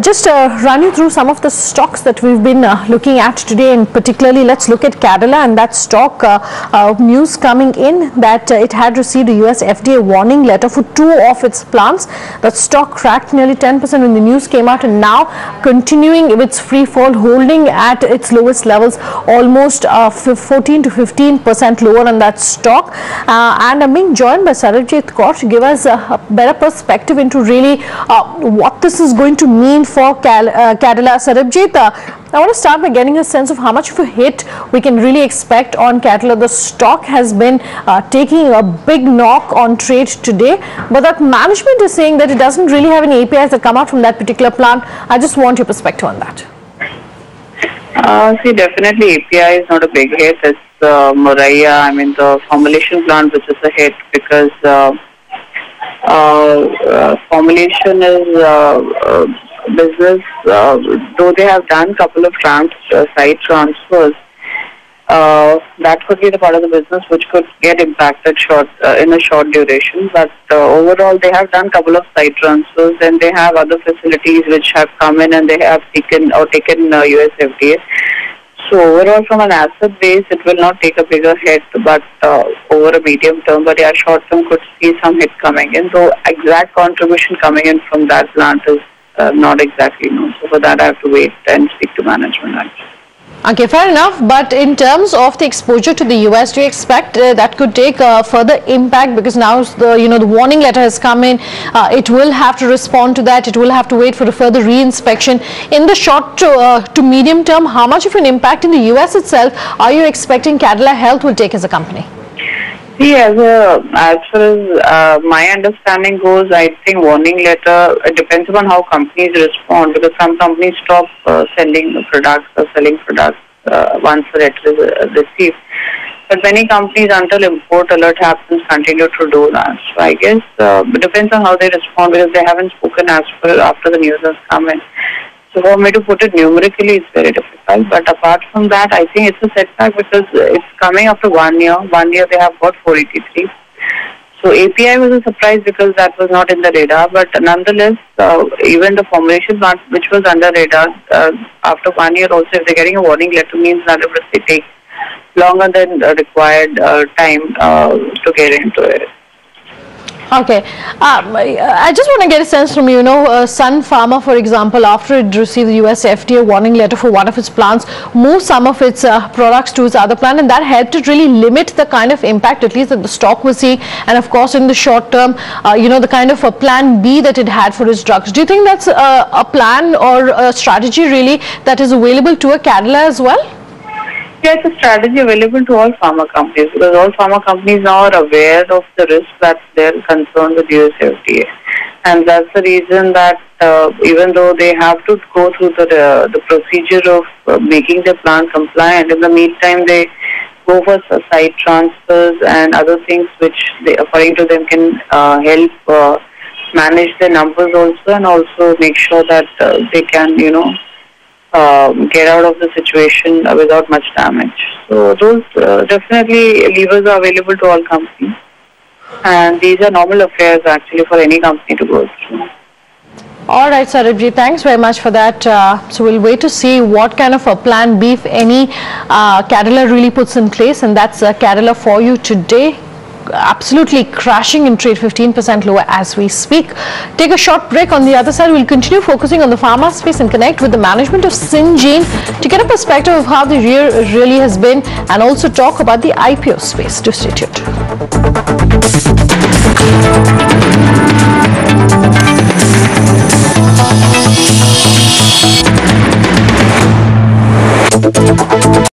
Just run you through some of the stocks that we've been looking at today, and particularly let's look at Cadila and that stock news coming in that it had received a US FDA warning letter for 2 of its plants. The stock cracked nearly 10% when the news came out, and now continuing its free fall, holding at its lowest levels, almost 14 to 15% lower on that stock. And I'm being joined by Sarabjit Kour to give us a better perspective into really what this is going to mean for Cadila. Sarabjit, I want to start by getting a sense of how much of a hit we can really expect on Cadila. The stock has been taking a big knock on trade today, but that management is saying that it doesn't really have any APIs that come out from that particular plant. I just want your perspective on that. See, definitely API is not a big hit. It's Moraiya, I mean the formulation plant, which is a hit because formulation is business, though they have done a couple of site transfers, that could be the part of the business which could get impacted in a short duration. But overall, they have done a couple of site transfers, and they have other facilities which have come in and they have taken US FDA. So overall, from an asset base, it will not take a bigger hit, but over a medium term, but yeah, short term could see some hit coming in. So exact contribution coming in from that plant is not exactly known. So for that, I have to wait and speak to management actually. Okay, fair enough. But in terms of the exposure to the US, do you expect that could take further impact, because now the warning letter has come in? It will have to respond to that. It will have to wait for a further re-inspection. In the short to medium term, how much of an impact in the US itself are you expecting Cadila Health will take as a company? See, as far as my understanding goes, I think warning letter, it depends upon how companies respond, because some companies stop selling products once the letter is received. But many companies, until import alert happens, continue to do that. So I guess it depends on how they respond, because they haven't spoken after the news has come in. So for me to put it numerically, it's very difficult. But apart from that, I think it's a setback because it's coming after 1 year. 1 year they have got 483. So API was a surprise because that was not in the radar. But nonetheless, even the formulation plant, which was under radar, after 1 year also, if they're getting a warning letter, means that it will take longer than required time to get into it. Okay, I just want to get a sense from you. Sun Pharma, for example, after it received the US FDA warning letter for one of its plants, moved some of its products to its other plant, and that helped to really limit the kind of impact, at least that the stock was seeing. And of course, in the short term, the kind of a plan B that it had for its drugs. Do you think that's a plan or a strategy really that is available to a Cadila as well? Yeah, it's a strategy available to all pharma companies, because all pharma companies now are aware of the risk that they're concerned with US FDA. And that's the reason that even though they have to go through the procedure of making their plant compliant, in the meantime they go for site transfers and other things which they, according to them, can help manage their numbers also, and also make sure that they can, get out of the situation without much damage. So those definitely levers are available to all companies, and these are normal affairs actually for any company to go through. All right, Sarabjit, thanks very much for that. So we'll wait to see what kind of a plan B, if any, Cadila really puts in place, and that's Cadila for you today. Absolutely crashing in trade, 15% lower as we speak. Take a short break. On the other side, we'll continue focusing on the pharma space and connect with the management of Syngene to get a perspective of how the year really has been, and also talk about the IPO space. Do stay tuned.